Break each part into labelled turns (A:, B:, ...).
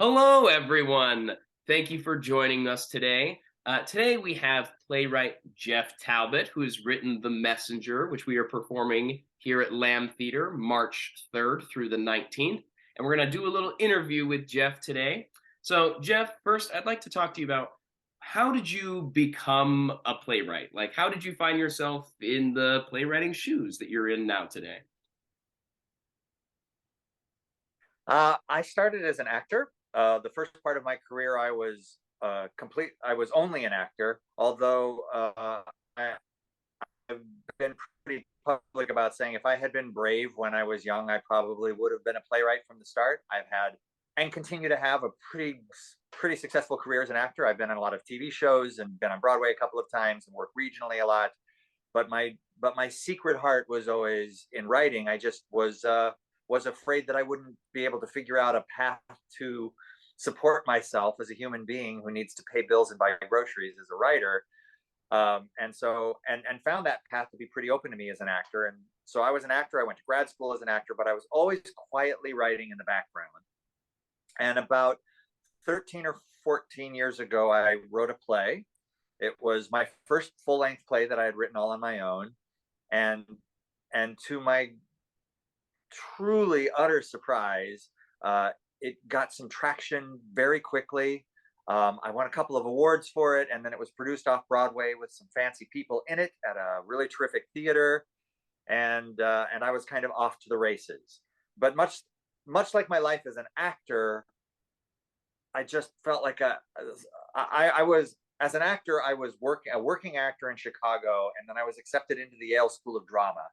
A: Hello, everyone. Thank you for joining us today. Today we have playwright Jeff Talbott, who has written The Messenger, which we are performing here at Lamb Theater March 3rd through the 19th. And we're going to do a little interview with Jeff today. So, Jeff, first, I'd like to talk to you about how did you become a playwright? Like, how did you find yourself in the playwriting shoes that you're in now today?
B: I started as an actor. The first part of my career, I was only an actor. Although I've been pretty public about saying if I had been brave when I was young, I probably would have been a playwright from the start. I've had and continue to have a pretty successful career as an actor. I've been on a lot of TV shows and been on Broadway a couple of times and worked regionally a lot. But my secret heart was always in writing. I just was afraid that I wouldn't be able to figure out a path to support myself as a human being who needs to pay bills and buy groceries as a writer. And found that path to be pretty open to me as an actor. And so I was an actor. I went to grad school as an actor, but I was always quietly writing in the background. And about 13 or 14 years ago, I wrote a play. It was my first full length play that I had written all on my own. And and to my truly utter surprise, it got some traction very quickly. I won a couple of awards for it, and then it was produced off Broadway with some fancy people in it at a really terrific theater, and I was kind of off to the races. But much like my life as an actor, I just felt like I was as an actor, I was a working actor in Chicago, and then I was accepted into the Yale School of Drama,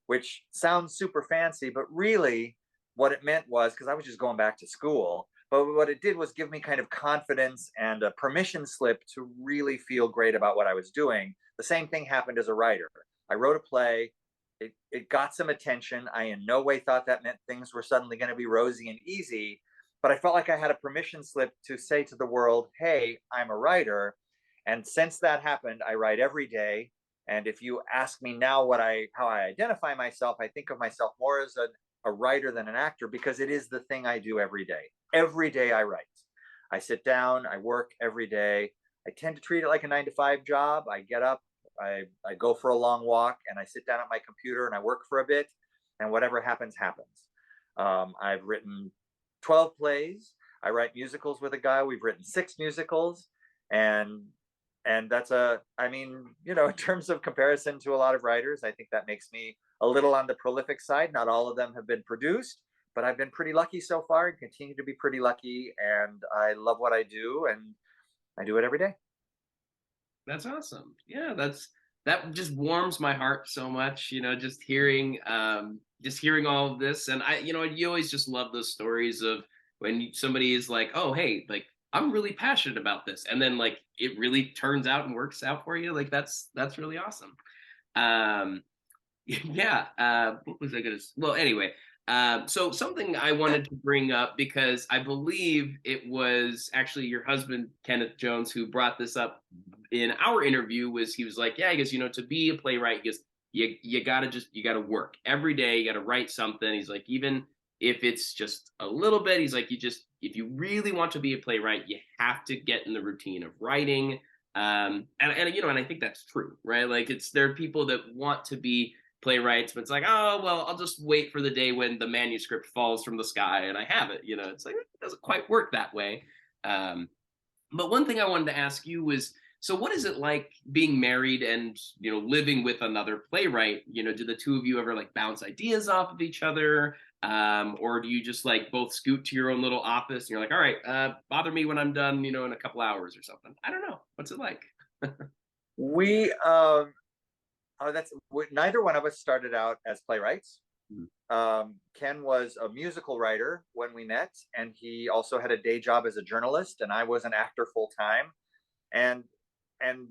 B: which sounds super fancy, but really what it meant was because I was just going back to school. But what it did was give me kind of confidence and a permission slip to really feel great about what I was doing. The same thing happened as a writer. I wrote a play. It got some attention. I in no way thought that meant things were suddenly going to be rosy and easy, but I felt like I had a permission slip to say to the world, hey, I'm a writer. And since that happened, I write every day. And if you ask me now how I identify myself, I think of myself more as a writer than an actor because it is the thing I do every day. Every day I write. I sit down, I work every day. I tend to treat it like a 9 to 5 job. I get up, I go for a long walk, and I sit down at my computer and I work for a bit, and whatever happens, happens. I've written 12 plays. I write musicals with a guy. We've written 6 musicals, and that's I mean, in terms of comparison to a lot of writers, I think that makes me a little on the prolific side. Not all of them have been produced, but I've been pretty lucky so far and continue to be pretty lucky. And I love what I do, and I do it every day.
A: That's awesome. Yeah, that just warms my heart so much, just hearing all of this. And you always just love those stories of when somebody is like, "Oh, hey, like I'm really passionate about this." And then like it really turns out and works out for you. Like that's really awesome. Um yeah. What was I gonna? Well, anyway. So something I wanted to bring up because I believe it was actually your husband Kenneth Jones who brought this up in our interview. Was he was like, yeah, I guess to be a playwright, because you gotta work every day. You gotta write something. He's like, even if it's just a little bit, he's like, if you really want to be a playwright, you have to get in the routine of writing. And I think that's true, right? Like there are people that want to be playwrights, but it's like, oh well, I'll just wait for the day when the manuscript falls from the sky and I have it. It's like it doesn't quite work that way. Um, but one thing I wanted to ask you was, so what is it like being married and living with another playwright? Do the two of you ever like bounce ideas off of each other, or do you just like both scoot to your own little office and you're like, all right, bother me when I'm done, in a couple hours or something? I don't know. What's it like?
B: We that's neither one of us started out as playwrights.
A: Mm.
B: Ken was a musical writer when we met, and he also had a day job as a journalist, and I was an actor full time. And and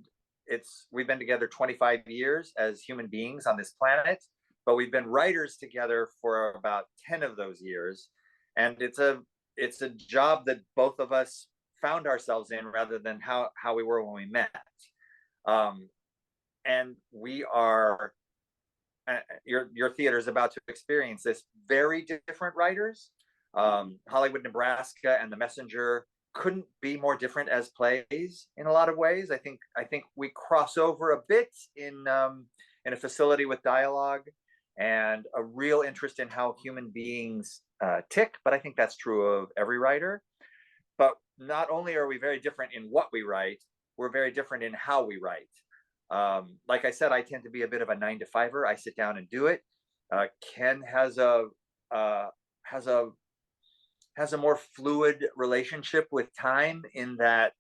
B: we've been together 25 years as human beings on this planet, but we've been writers together for about 10 of those years. And it's a job that both of us found ourselves in rather than how we were when we met. Um, and we are your theater is about to experience this, very different writers. Hollywood, Nebraska, and The Messenger couldn't be more different as plays in a lot of ways. I think we cross over a bit in a facility with dialogue and a real interest in how human beings tick. But I think that's true of every writer. But not only are we very different in what we write, we're very different in how we write. Like I said, I tend to be a bit of a 9-to-5er. I sit down and do it. Ken has a more fluid relationship with time, in that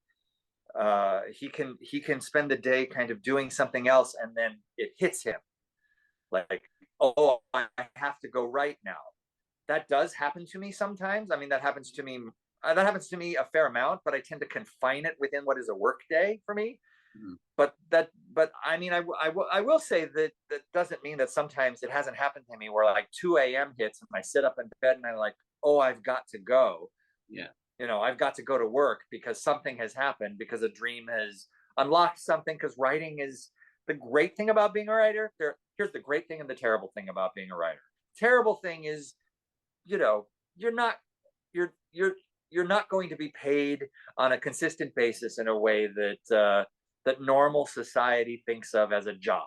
B: he can spend the day kind of doing something else, and then it hits him like, oh, I have to go right now. That does happen to me sometimes. I mean, that happens to me a fair amount, but I tend to confine it within what is a work day for me. Mm-hmm. But I mean, I will say that doesn't mean that sometimes it hasn't happened to me where like 2 a.m. hits and I sit up in bed and I'm like, oh, I've got to go.
A: Yeah.
B: I've got to go to work because something has happened, because a dream has unlocked something. Because writing is the great thing about being a writer. Here's the great thing and the terrible thing about being a writer. Terrible thing is, you're not going to be paid on a consistent basis in a way that normal society thinks of as a job.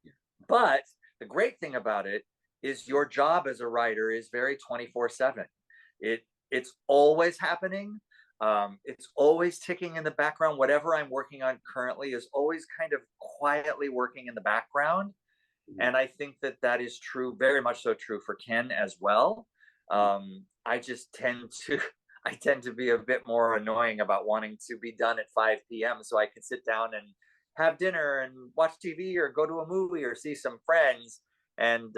B: Yeah. But the great thing about it is your job as a writer is very 24/7. It's always happening. It's always ticking in the background. Whatever I'm working on currently is always kind of quietly working in the background. Mm-hmm. And I think that is true, very much so true for Ken as well. I just tend to be a bit more annoying about wanting to be done at 5 p.m. so I can sit down and have dinner and watch TV or go to a movie or see some friends. And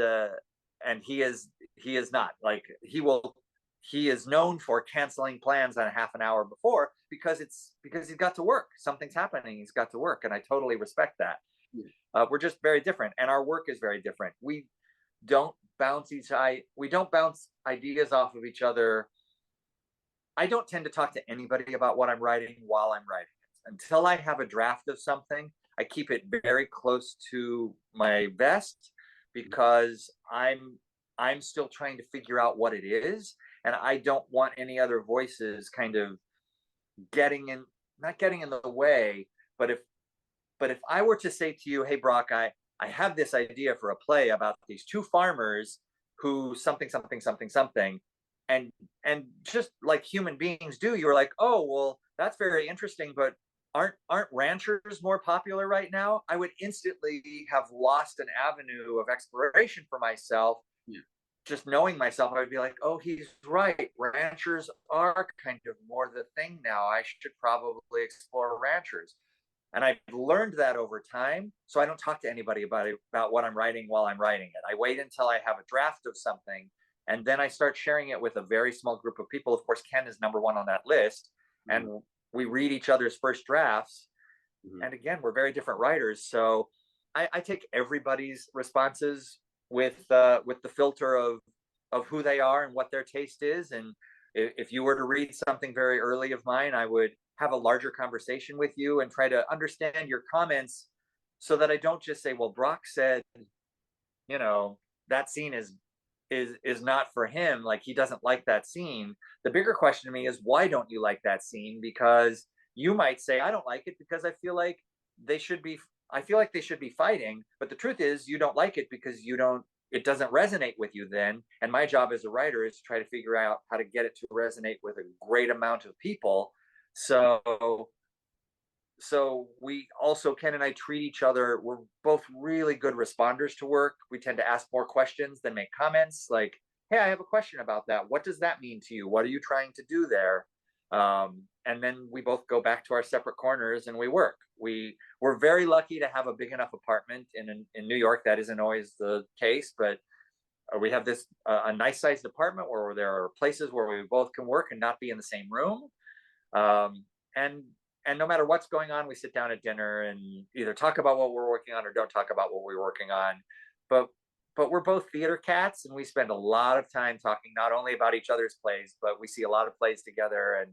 B: he is not. Like, he is known for canceling plans on a half an hour before because he's got to work. Something's happening. He's got to work. And I totally respect that. Yeah. We're just very different, and our work is very different. We don't bounce ideas off of each other. I don't tend to talk to anybody about what I'm writing while I'm writing it. Until I have a draft of something, I keep it very close to my vest, because I'm still trying to figure out what it is, and I don't want any other voices kind of not getting in the way. But if I were to say to you, hey, Brock, I have this idea for a play about these two farmers who something, and just like human beings do, you're like, oh, well, that's very interesting, but aren't ranchers more popular right now? I would instantly have lost an avenue of exploration for myself. Yeah. Just knowing myself, I would be like, oh, he's right. Ranchers are kind of more the thing now. I should probably explore ranchers. And I've learned that over time. So I don't talk to anybody about what I'm writing while I'm writing it. I wait until I have a draft of something, and then I start sharing it with a very small group of people. Of course, Ken is number one on that list. Mm-hmm. And we read each other's first drafts. Mm-hmm. And again, we're very different writers. So I take everybody's responses with the filter of who they are and what their taste is. And if you were to read something very early of mine, I would have a larger conversation with you and try to understand your comments, so that I don't just say, well, Brock said, that scene is not for him. Like, he doesn't like that scene. The bigger question to me is, why don't you like that scene? Because you might say, I don't like it because I feel like they should be fighting. But the truth is, you don't like it because it doesn't resonate with you then. And my job as a writer is to try to figure out how to get it to resonate with a great amount of people. So we also, Ken and I, treat each other. We're both really good responders to work. We tend to ask more questions than make comments. Like, hey, I have a question about that. What does that mean to you? What are you trying to do there? And then we both go back to our separate corners and we work. We're very lucky to have a big enough apartment in New York. That isn't always the case, but we have this a nice sized apartment where there are places where we both can work and not be in the same room. And no matter what's going on, we sit down at dinner and either talk about what we're working on or don't talk about what we're working on. But we're both theater cats, and we spend a lot of time talking not only about each other's plays, but we see a lot of plays together. And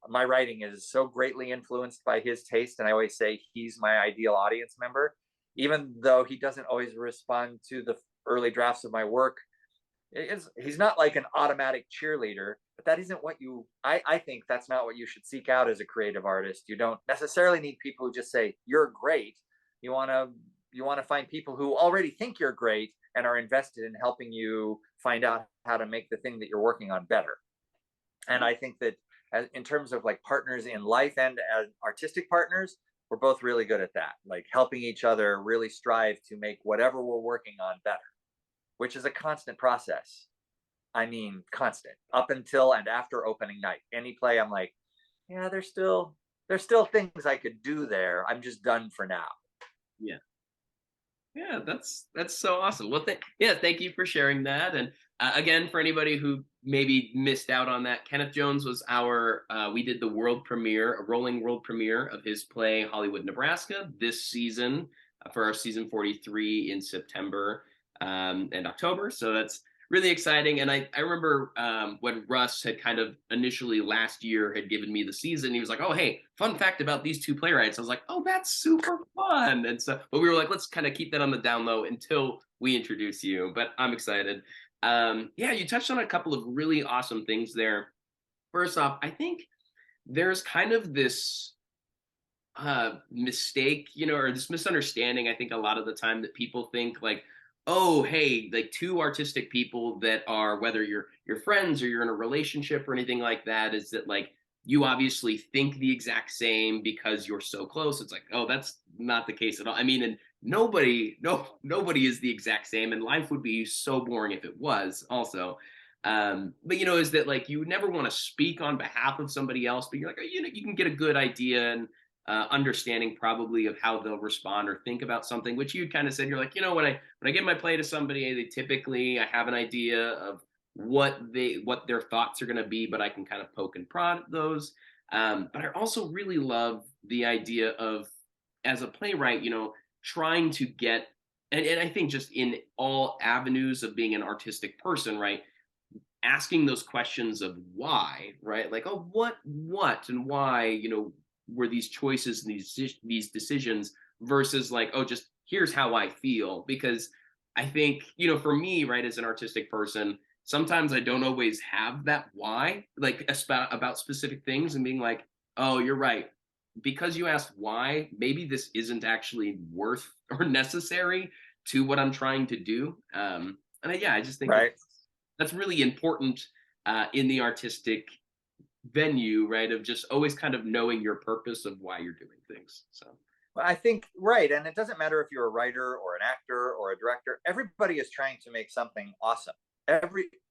B: my writing is so greatly influenced by his taste, and I always say he's my ideal audience member, even though he doesn't always respond to the early drafts of my work. he's not like an automatic cheerleader, but that isn't what I think that's not what you should seek out as a creative artist. You don't necessarily need people who just say you're great. You want to find people who already think you're great and are invested in helping you find out how to make the thing that you're working on better. And I think that in terms of like partners in life and as artistic partners, we're both really good at that, like helping each other really strive to make whatever we're working on better, which is a constant process. I mean, constant up until and after opening night. Any play, I'm like, yeah, there's still things I could do there. I'm just done for now.
A: Yeah. Yeah, that's so awesome. Well, yeah, thank you for sharing that. And again, for anybody who maybe missed out on that, Kenneth Jones was our. We did the world premiere, a rolling world premiere of his play Hollywood, Nebraska, this season for our season 43 in September and October. So that's really exciting. And I remember when Russ had kind of initially last year had given me the season, he was like, oh, hey, fun fact about these two playwrights. I was like, oh, that's super fun. And so, but we were like, let's kind of keep that on the down low until we introduce you. But I'm excited. Yeah, you touched on a couple of really awesome things there. First off, I think there's kind of this mistake, or this misunderstanding, I think a lot of the time, that people think like, oh, hey, like two artistic people that are, whether you're friends or you're in a relationship or anything like that, is that like you obviously think the exact same because you're so close. It's like, oh, that's not the case at all. I mean, and nobody is the exact same, and life would be so boring if it was also. But is that like you never want to speak on behalf of somebody else, but you're like, oh, you can get a good idea and understanding probably of how they'll respond or think about something, which you kind of said. You're like, when I give my play to somebody, I have an idea of what their thoughts are going to be, but I can kind of poke and prod at those. But I also really love the idea of, as a playwright, trying to get, and I think just in all avenues of being an artistic person, right? Asking those questions of why, right? Like, oh, what, and why, were these choices and these decisions, versus like, oh, just here's how I feel. Because I think, for me, right, as an artistic person, sometimes I don't always have that why, like about specific things, and being like, oh, you're right. Because you asked why, maybe this isn't actually worth or necessary to what I'm trying to do. And yeah, I just think
B: Right.
A: that's really important in the artistic venue, right? Of just always kind of knowing your purpose of why you're doing things. So
B: I think, right. And it doesn't matter if you're a writer or an actor or a director, everybody is trying to make something awesome.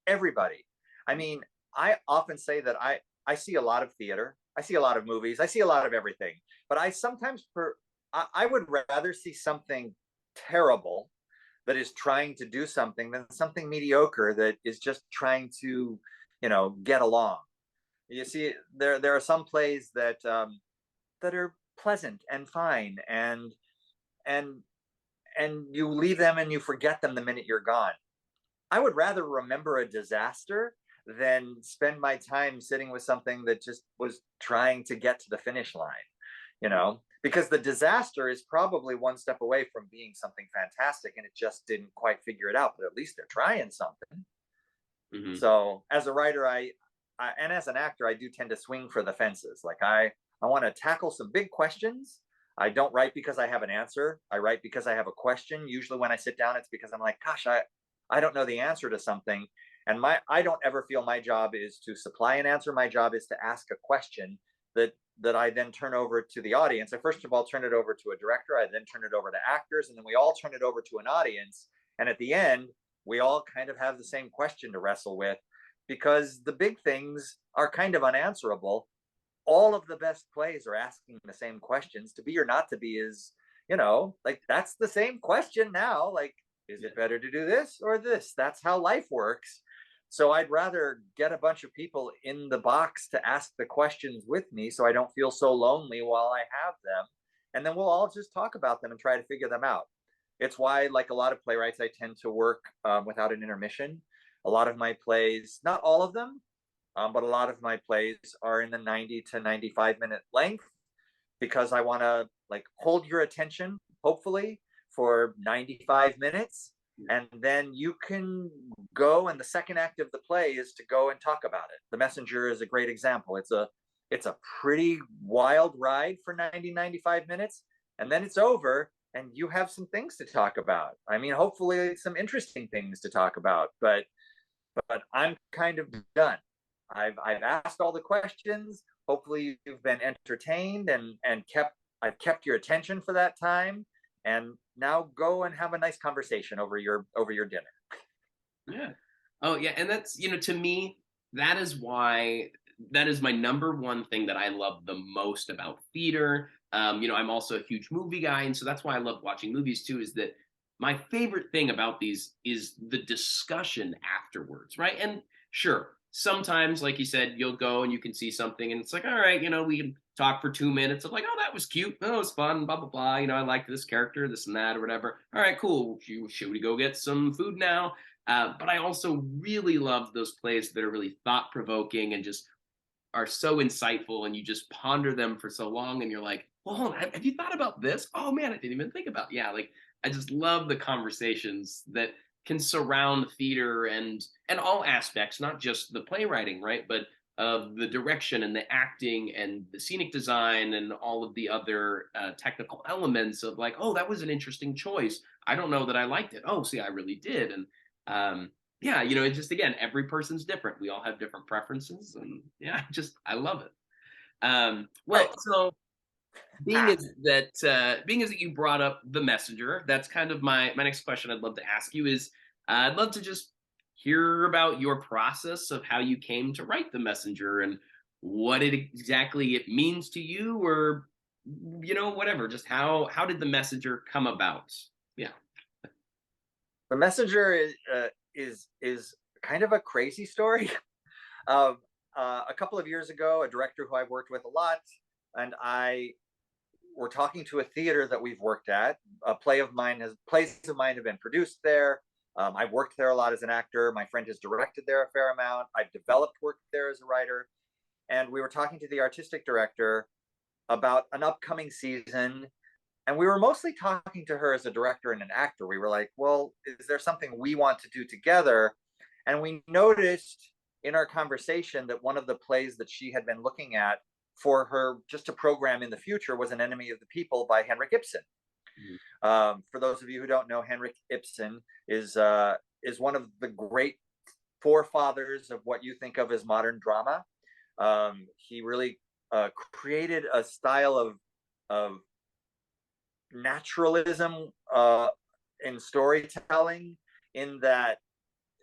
B: Everybody. I mean, I often say that I see a lot of theater, I see a lot of movies, I see a lot of everything, but I would rather see something terrible that is trying to do something than something mediocre that is just trying to, get along. You see, there are some plays that are pleasant and fine, and you leave them and you forget them the minute you're gone. I would rather remember a disaster than spend my time sitting with something that just was trying to get to the finish line, because the disaster is probably one step away from being something fantastic and it just didn't quite figure it out, but at least they're trying something. Mm-hmm. So as a writer, and as an actor, I do tend to swing for the fences. Like I want to tackle some big questions. I don't write because I have an answer. I write because I have a question. Usually when I sit down, it's because I'm like, gosh, I don't know the answer to something. And I don't ever feel my job is to supply an answer. My job is to ask a question that I then turn over to the audience. I first of all turn it over to a director. I then turn it over to actors, and then we all turn it over to an audience. And at the end, we all kind of have the same question to wrestle with, because the big things are kind of unanswerable. All of the best plays are asking the same questions. To be or not to be is, like, that's the same question now. Like, is it better to do this or this? That's how life works. So I'd rather get a bunch of people in the box to ask the questions with me so I don't feel so lonely while I have them. And then we'll all just talk about them and try to figure them out. It's why, like a lot of playwrights, I tend to work without an intermission. A lot of my plays, not all of them, but a lot of my plays are in the 90 to 95-minute length, because I want to like hold your attention, hopefully, for 95 minutes. And then you can go, and the second act of the play is to go and talk about it. The Messenger is a great example. It's a pretty wild ride for 95 minutes, and then it's over, and you have some things to talk about. I mean, hopefully some interesting things to talk about, but I'm kind of done. I've asked all the questions. Hopefully you've been entertained and I've kept your attention for that time. And now go and have a nice conversation over your dinner.
A: Yeah. Oh, yeah. And that's, to me, that is why that is my number one thing that I love the most about theater. I'm also a huge movie guy. And so that's why I love watching movies too, is that my favorite thing about these is the discussion afterwards, right? And sure, sometimes, like you said, you'll go and you can see something and it's like, all right, we can talk for 2 minutes of like, oh, that was cute. Oh, it was fun, blah, blah, blah. I like this character, this and that, or whatever. All right, cool. Should we go get some food now? But I also really love those plays that are really thought provoking and just are so insightful, and you just ponder them for so long and you're like, well, hold on, have you thought about this? Oh man, I didn't even think about. Yeah, like I just love the conversations that can surround theater and all aspects, not just the playwriting, right? But of the direction and the acting and the scenic design and all of the other technical elements of like, oh, that was an interesting choice. I don't know that I liked it. Oh, see, I really did. And yeah, it's just, again, every person's different. We all have different preferences, and yeah, I love it. Well,
B: Right.
A: so being as that you brought up the messenger, that's kind of my next question. I'd love to ask you is I'd love to just hear about your process of how you came to write the messenger and what exactly it means to you, or whatever. Just how did the messenger come about? Yeah.
B: The Messenger is kind of a crazy story. A couple of years ago, a director who I've worked with a lot and I were talking to a theater that we've worked at. Plays of mine have been produced there. I've worked there a lot as an actor. My friend has directed there a fair amount. I've developed work there as a writer. And we were talking to the artistic director about an upcoming season. And we were mostly talking to her as a director and an actor. We were like, well, is there something we want to do together? And we noticed in our conversation that one of the plays that she had been looking at for her just to program in the future was An Enemy of the People by Henrik Ibsen. For those of you who don't know, Henrik Ibsen is one of the great forefathers of what you think of as modern drama. He really created a style of naturalism in storytelling, in that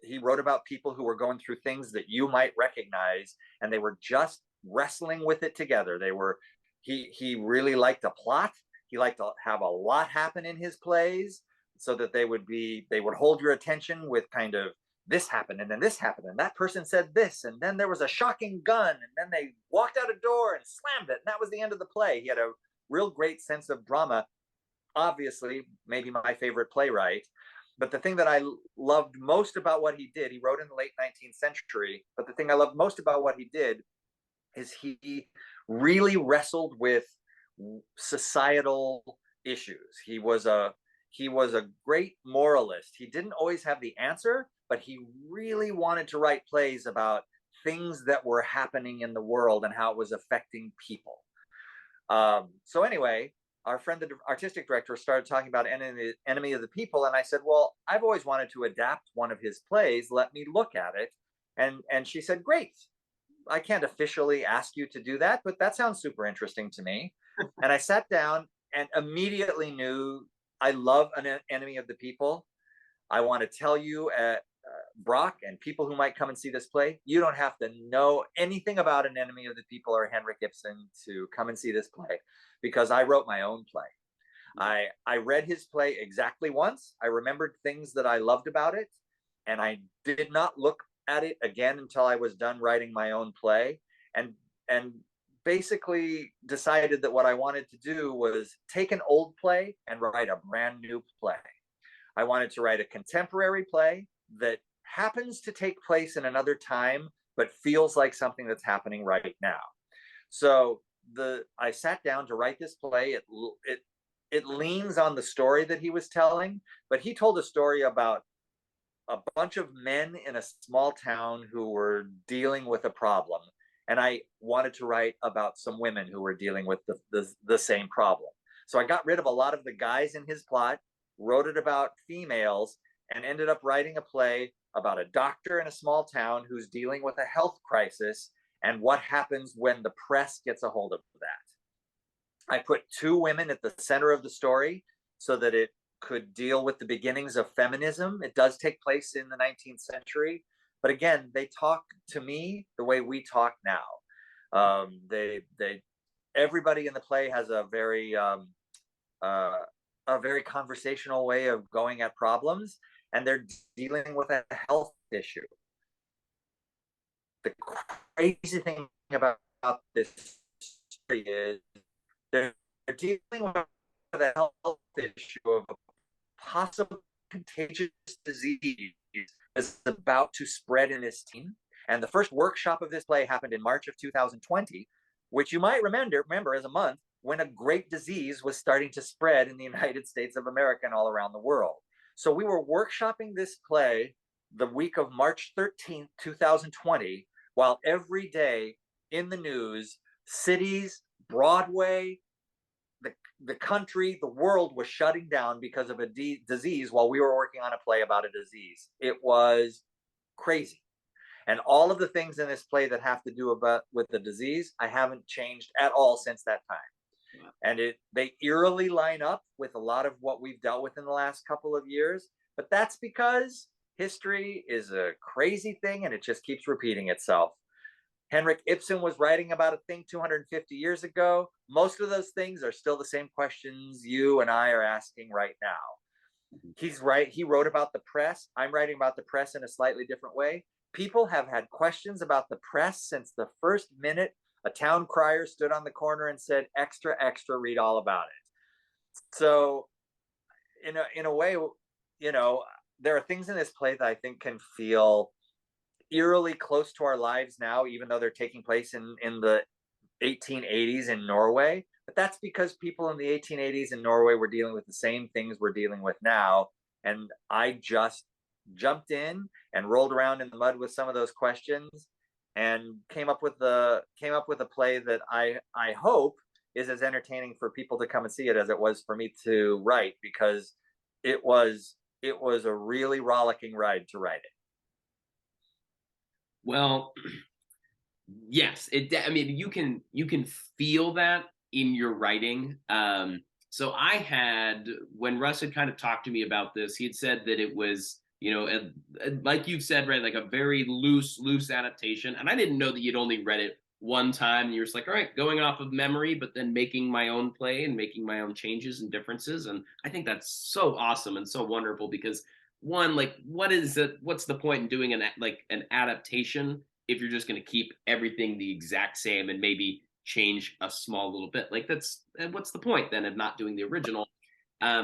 B: he wrote about people who were going through things that you might recognize, and they were just wrestling with it together. He really liked a plot. He liked to have a lot happen in his plays so that they would hold your attention with kind of, this happened and then this happened and that person said this and then there was a shocking gun and then they walked out a door and slammed it and that was the end of the play. He had a real great sense of drama. Obviously, maybe my favorite playwright. But the thing that I loved most about what he did, he wrote in the late 19th century, but the thing I loved most about what he did is he really wrestled with societal issues. He was a great moralist. He didn't always have the answer, but he really wanted to write plays about things that were happening in the world and how it was affecting people. So anyway, our friend, the artistic director, started talking about Enemy of the People. And I said, well, I've always wanted to adapt one of his plays. Let me look at it. And she said, great. I can't officially ask you to do that, but that sounds super interesting to me. And I sat down and immediately knew I love An Enemy of the People. I want to tell you, Brock, and people who might come and see this play, you don't have to know anything about An Enemy of the People or Henrik Ibsen to come and see this play, because I wrote my own play. I read his play exactly once. I remembered things that I loved about it, and I did not look at it again until I was done writing my own play, and basically decided that what I wanted to do was take an old play and write a brand new play. I wanted to write a contemporary play that happens to take place in another time, but feels like something that's happening right now. So I sat down to write this play. It leans on the story that he was telling, but he told a story about a bunch of men in a small town who were dealing with a problem, and I wanted to write about some women who were dealing with the same problem. So I got rid of a lot of the guys in his plot, wrote it about females, and ended up writing a play about a doctor in a small town who's dealing with a health crisis and what happens when the press gets a hold of that. I put two women at the center of the story so that it could deal with the beginnings of feminism. It does take place in the 19th century, but again, they talk to me the way we talk now. Everybody in the play has a very conversational way of going at problems, and they're dealing with a health issue. The crazy thing about this story is they're dealing with a health issue of a possible contagious disease is about to spread in this team. And the first workshop of this play happened in March of 2020, which you might remember as a month when a great disease was starting to spread in the United States of America and all around the world. So we were workshopping this play the week of March 13th, 2020, while every day in the news, cities, Broadway, the country, the world was shutting down because of a disease while we were working on a play about a disease. It was crazy. And all of the things in this play that have to do with the disease, I haven't changed at all since that time. And they eerily line up with a lot of what we've dealt with in the last couple of years. But that's because history is a crazy thing and it just keeps repeating itself. Henrik Ibsen was writing about a thing 250 years ago. Most of those things are still the same questions you and I are asking right now. He's right. He wrote about the press. I'm writing about the press in a slightly different way. People have had questions about the press since the first minute a town crier stood on the corner and said, "Extra, extra, read all about it." So in a way, there are things in this play that I think can feel eerily close to our lives now, even though they're taking place in the 1880s in Norway. But that's because people in the 1880s in Norway were dealing with the same things we're dealing with now. And I just jumped in and rolled around in the mud with some of those questions and came up with a play that I hope is as entertaining for people to come and see it as it was for me to write, because it was a really rollicking ride to write it.
A: Well, yes, I mean, you can feel that in your writing. So I had, when Russ had kind of talked to me about this, he had said that it was, like you've said, right, like a very loose adaptation. And I didn't know that you'd only read it one time and you're just like, all right, going off of memory, but then making my own play and making my own changes and differences. And I think that's so awesome and so wonderful, because one, like, what's the point in doing an adaptation if you're just going to keep everything the exact same and maybe change a small little bit? Like, what's the point then of not doing the original?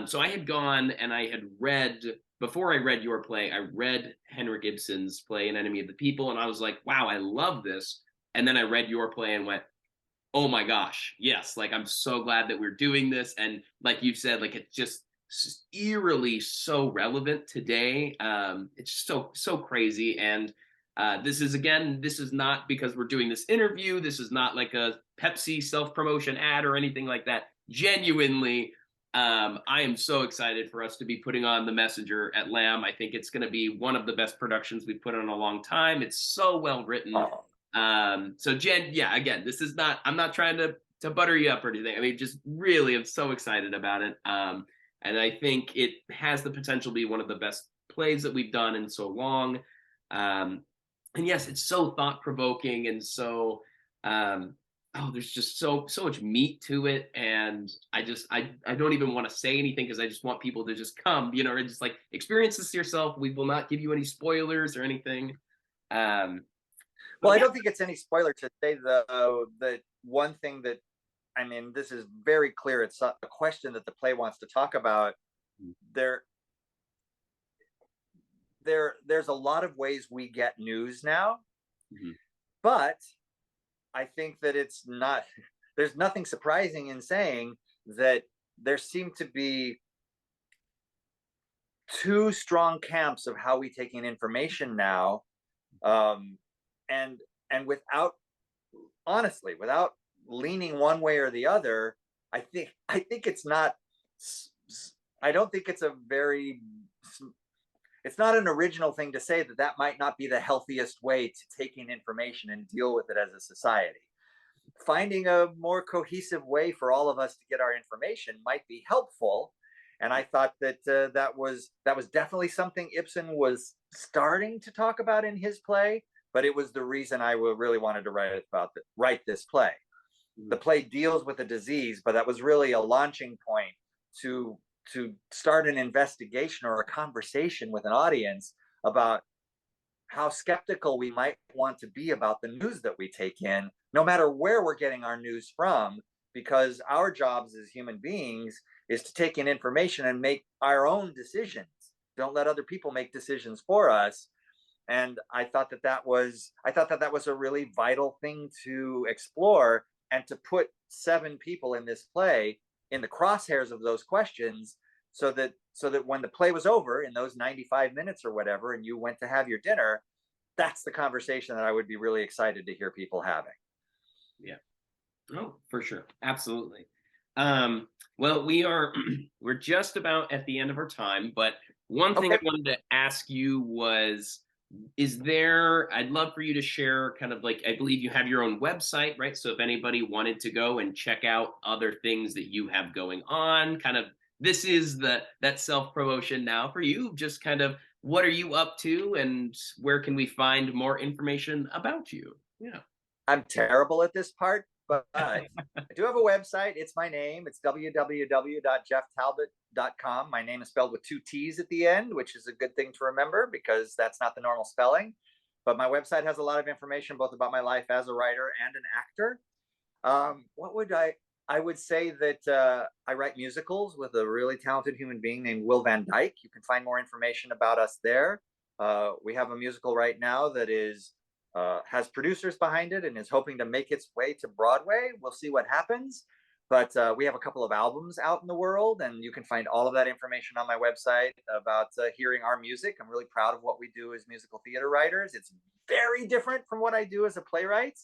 A: So I had gone and I had read, before I read your play, I read Henrik Ibsen's play, An Enemy of the People, and I was like, wow, I love this. And then I read your play and went, oh my gosh, yes, like, I'm so glad that we're doing this. And like you said, like, it's just eerily so relevant today. It's so crazy. And this is not because we're doing this interview. This is not like a Pepsi self-promotion ad or anything like that. Genuinely, I am so excited for us to be putting on The Messenger at Lamb. I think it's going to be one of the best productions we've put on in a long time. It's so well written. So Jen, yeah, again, I'm not trying to butter you up or anything. I mean, just really, I'm so excited about it. And I think it has the potential to be one of the best plays that we've done in so long. And yes, it's so thought-provoking and so, there's just so much meat to it. And I don't even want to say anything, because I just want people to just come, and just like experience this yourself. We will not give you any spoilers or anything.
B: Well, I don't think it's any spoiler to say the one thing that, I mean, this is very clear. It's a question that the play wants to talk about. There's a lot of ways we get news now, but I think that there's nothing surprising in saying that there seem to be two strong camps of how we take in information now, um, and without, honestly, without leaning one way or the other, I think it's not. I don't think it's a very. It's not an original thing to say that that might not be the healthiest way to take in information and deal with it as a society. Finding a more cohesive way for all of us to get our information might be helpful. And I thought that that was definitely something Ibsen was starting to talk about in his play, but it was the reason I really wanted to write this play. The play deals with a disease, but that was really a launching point to start an investigation or a conversation with an audience about how skeptical we might want to be about the news that we take in, no matter where we're getting our news from, because our jobs as human beings is to take in information and make our own decisions. Don't let other people make decisions for us. And I thought that was a really vital thing to explore, and to put 7 people in this play in the crosshairs of those questions, so that when the play was over in those 95 minutes or whatever, and you went to have your dinner, that's the conversation that I would be really excited to hear people having.
A: Yeah. Oh, for sure. Absolutely. Well, we're just about at the end of our time, but one thing I
B: Okay.
A: wanted to ask you was, I'd love for you to share kind of like, I believe you have your own website, right? So if anybody wanted to go and check out other things that you have going on, kind of, this is that self-promotion now for you, just kind of, what are you up to and where can we find more information about you? Yeah.
B: I'm terrible at this part, but I do have a website. It's my name. It's www.jefftalbott.com. My name is spelled with 2 T's at the end, which is a good thing to remember because that's not the normal spelling. But my website has a lot of information both about my life as a writer and an actor. What would I would say that I write musicals with a really talented human being named Will Van Dyke. You can find more information about us there. We have a musical right now that has producers behind it and is hoping to make its way to Broadway. We'll see what happens. But we have a couple of albums out in the world, and you can find all of that information on my website about hearing our music. I'm really proud of what we do as musical theater writers. It's very different from what I do as a playwright,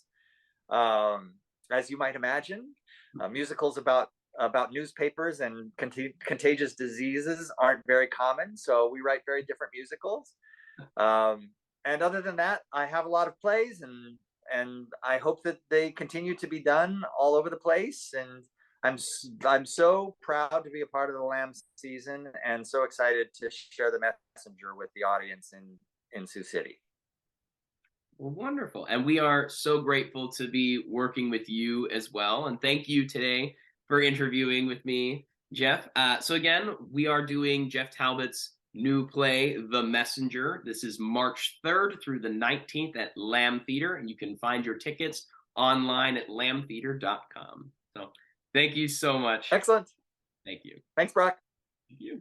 B: as you might imagine. Musicals about newspapers and contagious diseases aren't very common, so we write very different musicals. And other than that, I have a lot of plays, and I hope that they continue to be done all over the place. And I'm so proud to be a part of the Lamb season, and so excited to share the messenger with the audience in Sioux City.
A: Well, wonderful. And we are so grateful to be working with you as well. And thank you today for interviewing with me, Jeff. So again, we are doing Jeff Talbott's new play, The Messenger. This is March 3rd through the 19th at Lamb Theater, and you can find your tickets online at lambtheater.com. So thank you so much.
B: Excellent.
A: Thank you.
B: Thanks, Brock.
A: Thank you.